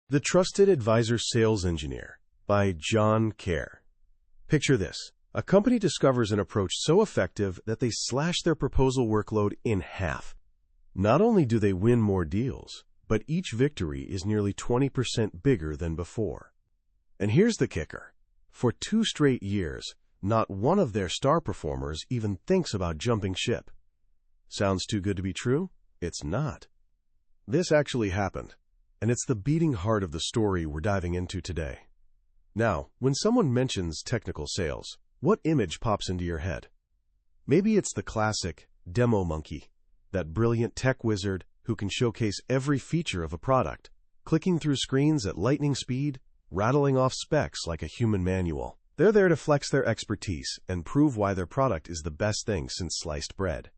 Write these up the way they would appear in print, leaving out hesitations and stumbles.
The Trusted Advisor Sales Engineer by John Kerr. Picture this. A company discovers an approach so effective that they slash their proposal workload in half. Not only do they win more deals, but each victory is nearly 20% bigger than before. And here's the kicker. For 2 straight years, not one of their star performers even thinks about jumping ship. Sounds too good to be true? It's not. This actually happened. And it's the beating heart of the story we're diving into today. Now, when someone mentions technical sales, what image pops into your head? Maybe it's the classic demo monkey, that brilliant tech wizard who can showcase every feature of a product, clicking through screens at lightning speed, rattling off specs like a human manual. They're there to flex their expertise and prove why their product is the best thing since sliced bread.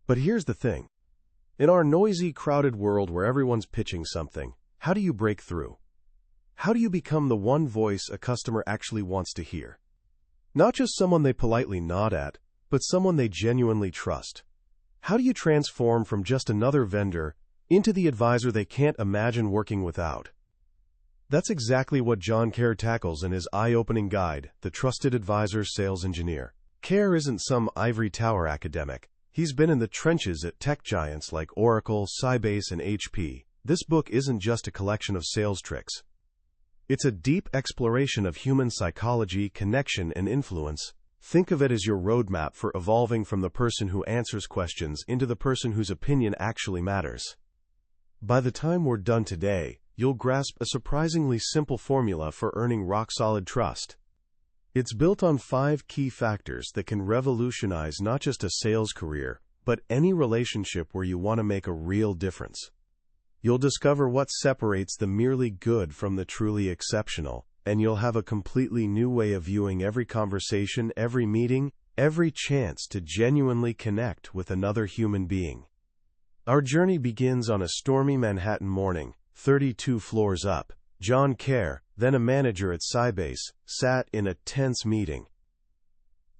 But here's the thing. In our noisy, crowded world where everyone's pitching something, how do you break through? How do you become the one voice a customer actually wants to hear? Not just someone they politely nod at, but someone they genuinely trust. How do you transform from just another vendor into the advisor they can't imagine working without? That's exactly what John Kerr tackles in his eye-opening guide, The Trusted Advisor Sales Engineer. Kerr isn't some ivory tower academic. He's been in the trenches at tech giants like Oracle, Sybase, and HP. This book isn't just a collection of sales tricks. It's a deep exploration of human psychology, connection, and influence. Think of it as your roadmap for evolving from the person who answers questions into the person whose opinion actually matters. By the time we're done today, you'll grasp a surprisingly simple formula for earning rock-solid trust. It's built on 5 key factors that can revolutionize not just a sales career, but any relationship where you want to make a real difference. You'll discover what separates the merely good from the truly exceptional, and you'll have a completely new way of viewing every conversation, every meeting, every chance to genuinely connect with another human being. Our journey begins on a stormy Manhattan morning, 32 floors up. John Kerr, then a manager at Sybase, sat in a tense meeting.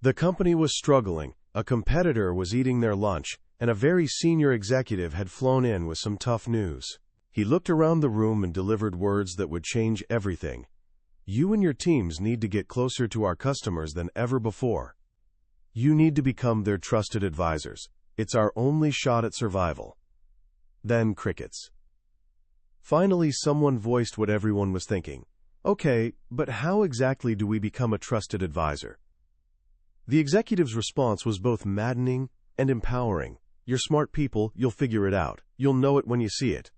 The company was struggling, a competitor was eating their lunch, and a very senior executive had flown in with some tough news. He looked around the room and delivered words that would change everything. You and your teams need to get closer to our customers than ever before. You need to become their trusted advisors. It's our only shot at survival. Then crickets. Finally, someone voiced what everyone was thinking. Okay, but how exactly do we become a trusted advisor? The executive's response was both maddening and empowering. You're smart people, you'll figure it out. You'll know it when you see it.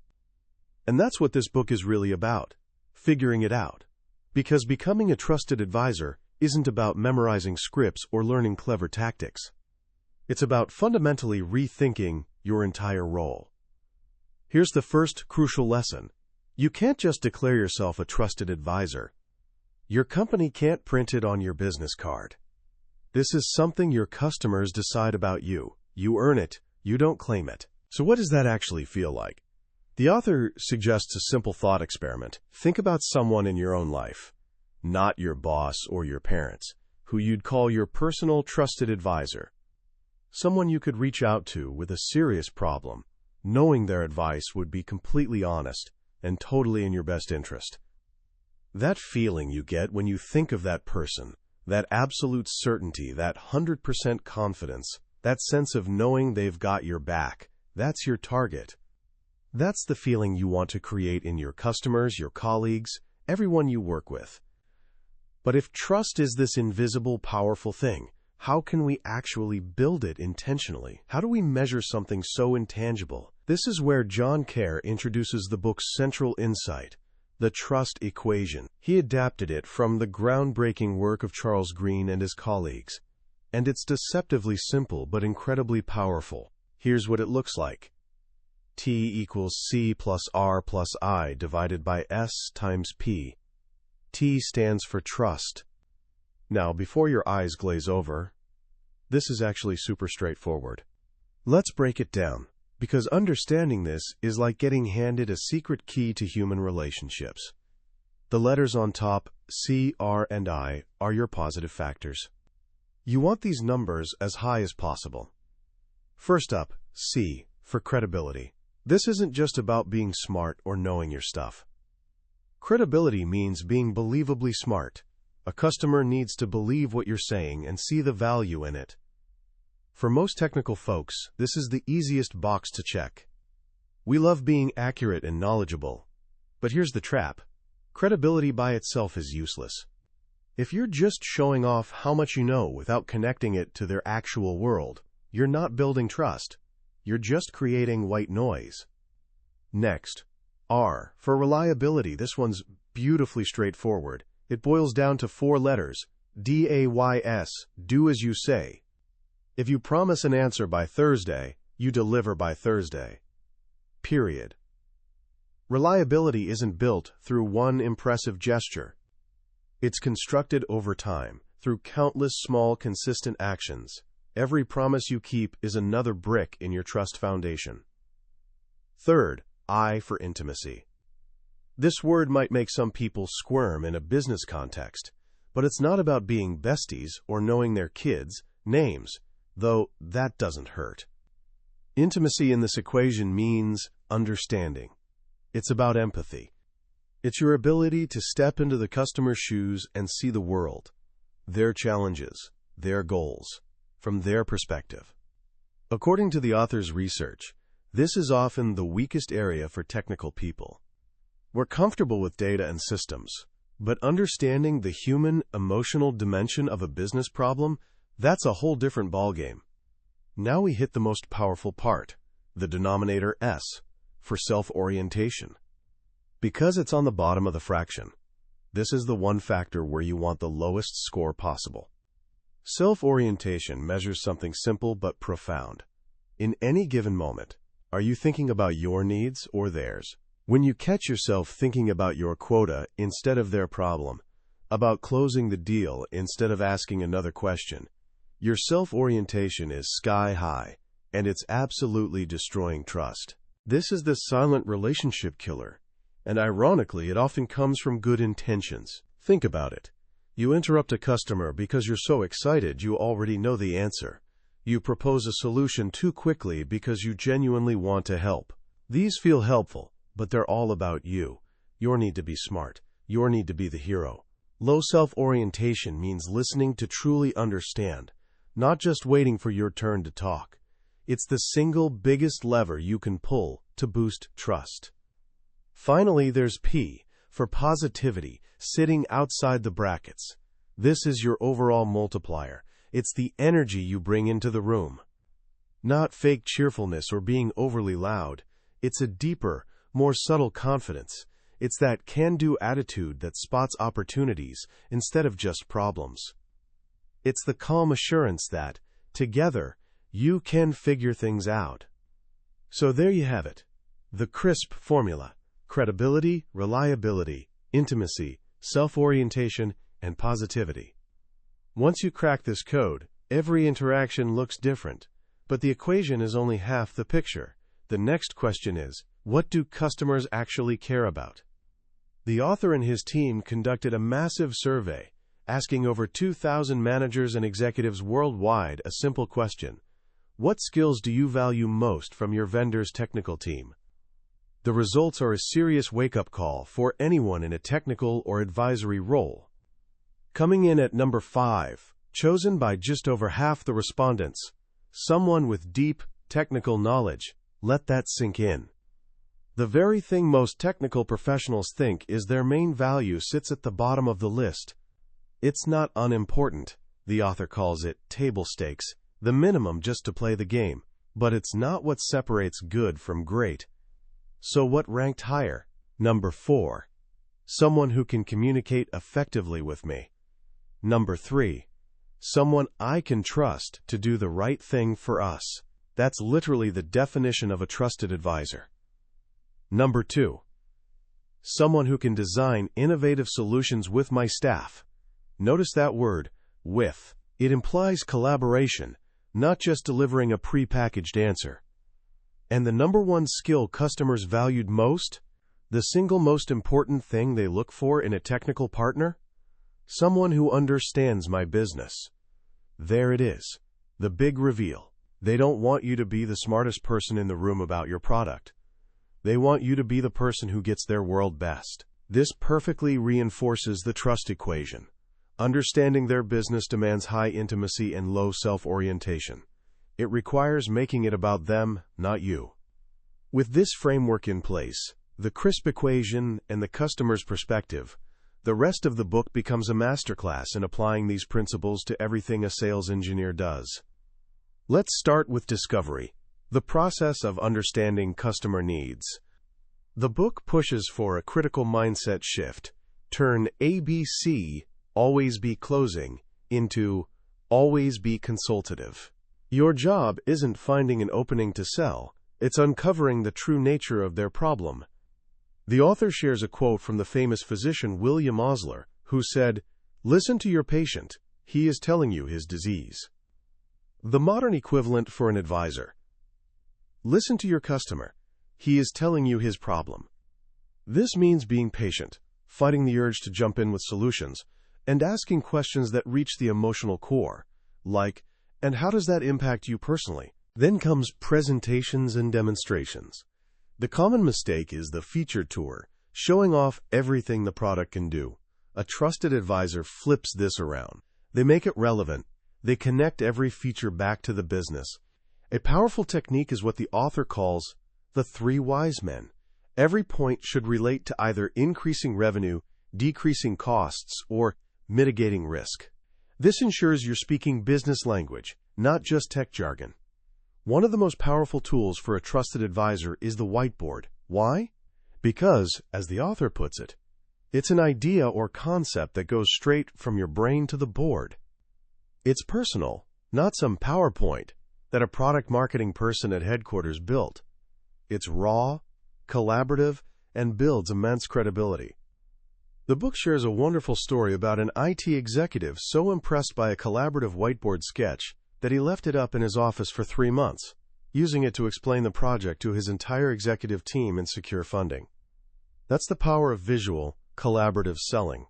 And that's what this book is really about. Figuring it out. Because becoming a trusted advisor isn't about memorizing scripts or learning clever tactics. It's about fundamentally rethinking your entire role. Here's the first crucial lesson. You can't just declare yourself a trusted advisor. Your company can't print it on your business card. This is something your customers decide about you. You earn it, you don't claim it. So what does that actually feel like? The author suggests a simple thought experiment. Think about someone in your own life, not your boss or your parents, who you'd call your personal trusted advisor. Someone you could reach out to with a serious problem, knowing their advice would be completely honest and totally in your best interest. That feeling you get when you think of that person, that absolute certainty, that 100% confidence, that sense of knowing they've got your back, that's your target. That's the feeling you want to create in your customers, your colleagues, everyone you work with. But if trust is this invisible, powerful thing, how can we actually build it intentionally? How do we measure something so intangible? This is where John Kerr introduces the book's central insight, the trust equation. He adapted it from the groundbreaking work of Charles Green and his colleagues. And it's deceptively simple but incredibly powerful. Here's what it looks like. T equals C plus R plus I divided by S times P. T stands for trust. Now, before your eyes glaze over, this is actually super straightforward. Let's break it down, because understanding this is like getting handed a secret key to human relationships. The letters on top, C, R, and I, are your positive factors. You want these numbers as high as possible. First up, C, for credibility. This isn't just about being smart or knowing your stuff. Credibility means being believably smart. A customer needs to believe what you're saying and see the value in it. For most technical folks, this is the easiest box to check. We love being accurate and knowledgeable. But here's the trap. Credibility by itself is useless. If you're just showing off how much you know without connecting it to their actual world, you're not building trust. You're just creating white noise. Next, R, for reliability. This one's beautifully straightforward. It boils down to 4 letters, DAYS, do as you say. If you promise an answer by Thursday, you deliver by Thursday. Period. Reliability isn't built through one impressive gesture. It's constructed over time, through countless small, consistent actions. Every promise you keep is another brick in your trust foundation. Third, I for intimacy. This word might make some people squirm in a business context, but it's not about being besties or knowing their kids' names, though that doesn't hurt. Intimacy in this equation means understanding. It's about empathy. It's your ability to step into the customer's shoes and see the world, their challenges, their goals, from their perspective. According to the author's research, this is often the weakest area for technical people. We're comfortable with data and systems, but understanding the human, emotional dimension of a business problem, that's a whole different ballgame. Now we hit the most powerful part, the denominator S, for self-orientation. Because it's on the bottom of the fraction, this is the one factor where you want the lowest score possible. Self-orientation measures something simple but profound. In any given moment, are you thinking about your needs or theirs? When you catch yourself thinking about your quota instead of their problem, about closing the deal instead of asking another question, your self-orientation is sky high, and it's absolutely destroying trust. This is the silent relationship killer, and ironically, it often comes from good intentions. Think about it. You interrupt a customer because you're so excited you already know the answer. You propose a solution too quickly because you genuinely want to help. These feel helpful, but they're all about you. Your need to be smart. Your need to be the hero. Low self-orientation means listening to truly understand, not just waiting for your turn to talk. It's the single biggest lever you can pull to boost trust. Finally, there's P, for positivity, sitting outside the brackets. This is your overall multiplier. It's the energy you bring into the room. Not fake cheerfulness or being overly loud. It's a deeper, more subtle confidence. It's that can-do attitude that spots opportunities instead of just problems. It's the calm assurance that, together, you can figure things out. So there you have it. The crisp formula. Credibility, reliability, intimacy, self-orientation, and positivity. Once you crack this code, every interaction looks different, but the equation is only half the picture. The next question is, what do customers actually care about? The author and his team conducted a massive survey, asking over 2,000 managers and executives worldwide a simple question: what skills do you value most from your vendor's technical team? The results are a serious wake-up call for anyone in a technical or advisory role. Coming in at number 5, chosen by just over half the respondents, someone with deep technical knowledge. Let that sink in. The very thing most technical professionals think is their main value sits at the bottom of the list. It's not unimportant. The author calls it table stakes, the minimum just to play the game. But it's not what separates good from great. So what ranked higher? Number 4. Someone who can communicate effectively with me. Number 3. Someone I can trust to do the right thing for us. That's literally the definition of a trusted advisor. Number 2. Someone who can design innovative solutions with my staff. Notice that word, with. It implies collaboration, not just delivering a pre-packaged answer. And the number 1 skill customers valued most? The single most important thing they look for in a technical partner? Someone who understands my business. There it is. The big reveal. They don't want you to be the smartest person in the room about your product. They want you to be the person who gets their world best. This perfectly reinforces the trust equation. Understanding their business demands high intimacy and low self-orientation. It requires making it about them, not you. With this framework in place, the crisp equation and the customer's perspective, the rest of the book becomes a masterclass in applying these principles to everything a sales engineer does. Let's start with discovery, the process of understanding customer needs. The book pushes for a critical mindset shift. Turn ABC, always be closing, into always be consultative. Your job isn't finding an opening to sell, it's uncovering the true nature of their problem. The author shares a quote from the famous physician William Osler, who said, "Listen to your patient, he is telling you his disease." The modern equivalent for an advisor. Listen to your customer, he is telling you his problem. This means being patient, fighting the urge to jump in with solutions, and asking questions that reach the emotional core, like, "And how does that impact you personally?" Then comes presentations and demonstrations. The common mistake is the feature tour, showing off everything the product can do. A trusted advisor flips this around. They make it relevant. They connect every feature back to the business. A powerful technique is what the author calls the 3 wise men. Every point should relate to either increasing revenue, decreasing costs, or mitigating risk. This ensures you're speaking business language, not just tech jargon. One of the most powerful tools for a trusted advisor is the whiteboard. Why? Because, as the author puts it, it's an idea or concept that goes straight from your brain to the board. It's personal, not some PowerPoint that a product marketing person at headquarters built. It's raw, collaborative, and builds immense credibility. The book shares a wonderful story about an IT executive so impressed by a collaborative whiteboard sketch that he left it up in his office for 3 months, using it to explain the project to his entire executive team and secure funding. That's the power of visual, collaborative selling.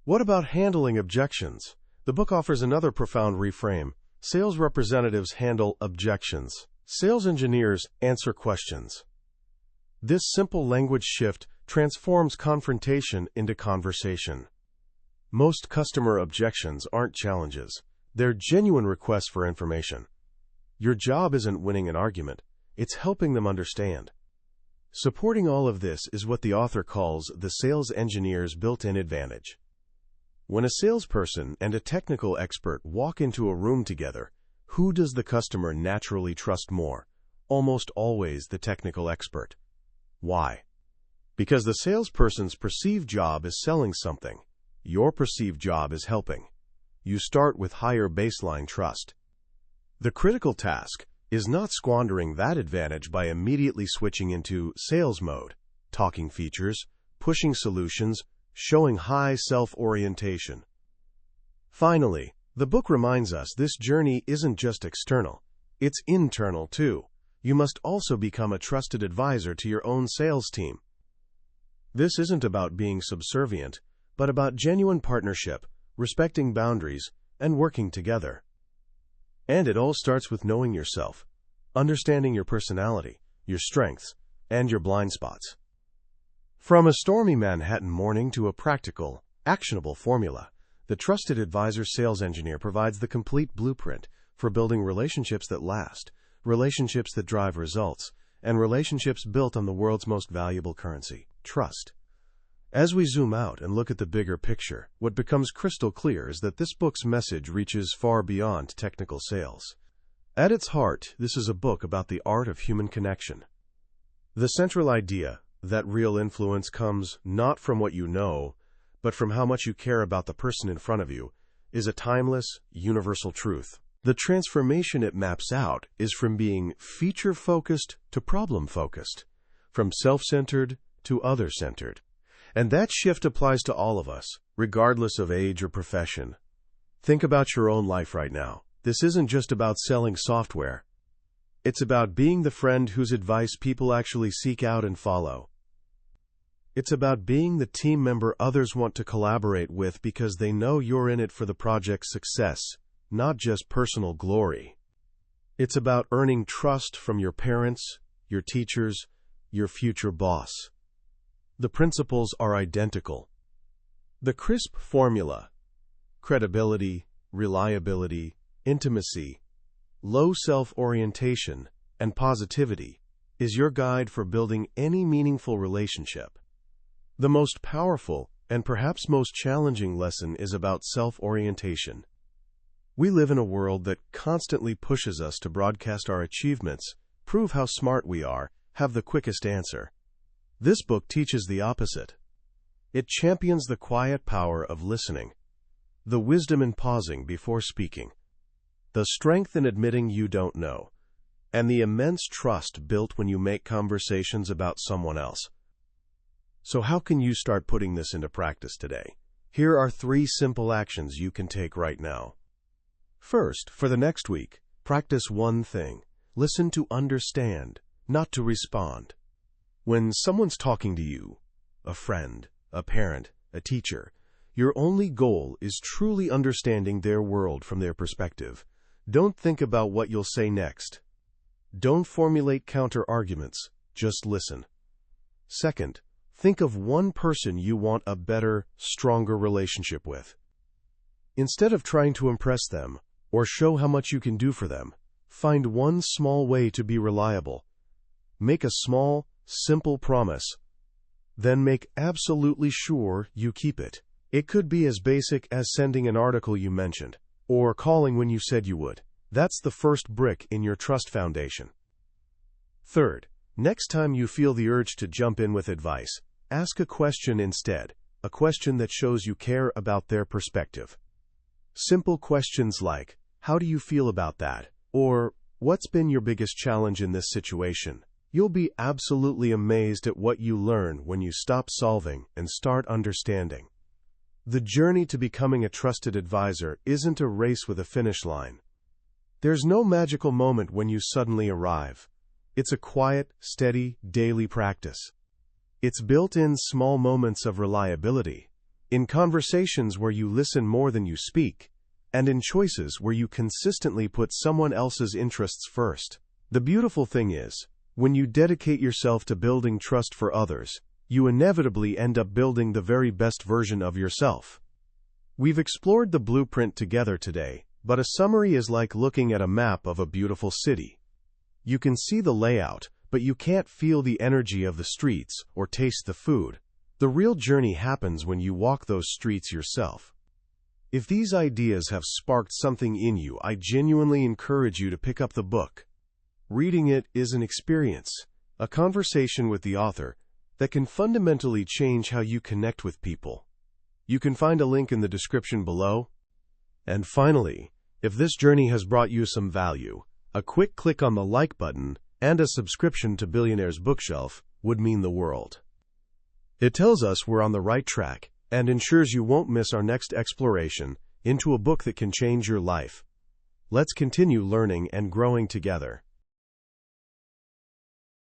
What about handling objections? The book offers another profound reframe. Sales representatives handle objections. Sales engineers answer questions. This simple language shift transforms confrontation into conversation. Most customer objections aren't challenges. They're genuine requests for information. Your job isn't winning an argument. It's helping them understand. Supporting all of this is what the author calls the sales engineer's built-in advantage. When a salesperson and a technical expert walk into a room together, who does the customer naturally trust more? Almost always the technical expert. Why? Because the salesperson's perceived job is selling something. Your perceived job is helping. You start with higher baseline trust. The critical task is not squandering that advantage by immediately switching into sales mode, talking features, pushing solutions, showing high self-orientation. Finally, the book reminds us this journey isn't just external, it's internal too. You must also become a trusted advisor to your own sales team. This isn't about being subservient, but about genuine partnership, respecting boundaries, and working together. And it all starts with knowing yourself, understanding your personality, your strengths, and your blind spots. From a stormy Manhattan morning to a practical, actionable formula, the Trusted Advisor Sales Engineer provides the complete blueprint for building relationships that last, relationships that drive results, and relationships built on the world's most valuable currency, trust. As we zoom out and look at the bigger picture, what becomes crystal clear is that this book's message reaches far beyond technical sales. At its heart, this is a book about the art of human connection. The central idea, that real influence comes not from what you know, but from how much you care about the person in front of you, is a timeless, universal truth. The transformation it maps out is from being feature-focused to problem-focused, from self-centered to other-centered. And that shift applies to all of us, regardless of age or profession. Think about your own life right now. This isn't just about selling software. It's about being the friend whose advice people actually seek out and follow. It's about being the team member others want to collaborate with because they know you're in it for the project's success, not just personal glory. It's about earning trust from your parents, your teachers, your future boss. The principles are identical. The crisp formula: credibility, reliability, intimacy, low self-orientation, and positivity is your guide for building any meaningful relationship. The most powerful and perhaps most challenging lesson is about self-orientation. We live in a world that constantly pushes us to broadcast our achievements, prove how smart we are, have the quickest answer. This book teaches the opposite. It champions the quiet power of listening, the wisdom in pausing before speaking, the strength in admitting you don't know, and the immense trust built when you make conversations about someone else. So how can you start putting this into practice today? Here are 3 simple actions you can take right now. First, for the next week, practice one thing. Listen to understand, not to respond. When someone's talking to you, a friend, a parent, a teacher, your only goal is truly understanding their world from their perspective. Don't think about what you'll say next. Don't formulate counter-arguments, just listen. Second, think of one person you want a better, stronger relationship with. Instead of trying to impress them or show how much you can do for them, find one small way to be reliable. Make a small, simple promise. Then make absolutely sure you keep it. It could be as basic as sending an article you mentioned, or calling when you said you would. That's the first brick in your trust foundation. Third, next time you feel the urge to jump in with advice, ask a question instead, a question that shows you care about their perspective. Simple questions like, "How do you feel about that?" or "What's been your biggest challenge in this situation?" You'll be absolutely amazed at what you learn when you stop solving and start understanding. The journey to becoming a trusted advisor isn't a race with a finish line. There's no magical moment when you suddenly arrive. It's a quiet, steady, daily practice. It's built in small moments of reliability, in conversations where you listen more than you speak, and in choices where you consistently put someone else's interests first. The beautiful thing is, when you dedicate yourself to building trust for others, you inevitably end up building the very best version of yourself. We've explored the blueprint together today, but a summary is like looking at a map of a beautiful city. You can see the layout, but you can't feel the energy of the streets or taste the food. The real journey happens when you walk those streets yourself. If these ideas have sparked something in you, I genuinely encourage you to pick up the book. Reading it is an experience, a conversation with the author, that can fundamentally change how you connect with people. You can find a link in the description below. And finally, if this journey has brought you some value, a quick click on the like button and a subscription to Billionaire's Bookshelf would mean the world. It tells us we're on the right track and ensures you won't miss our next exploration into a book that can change your life. Let's continue learning and growing together.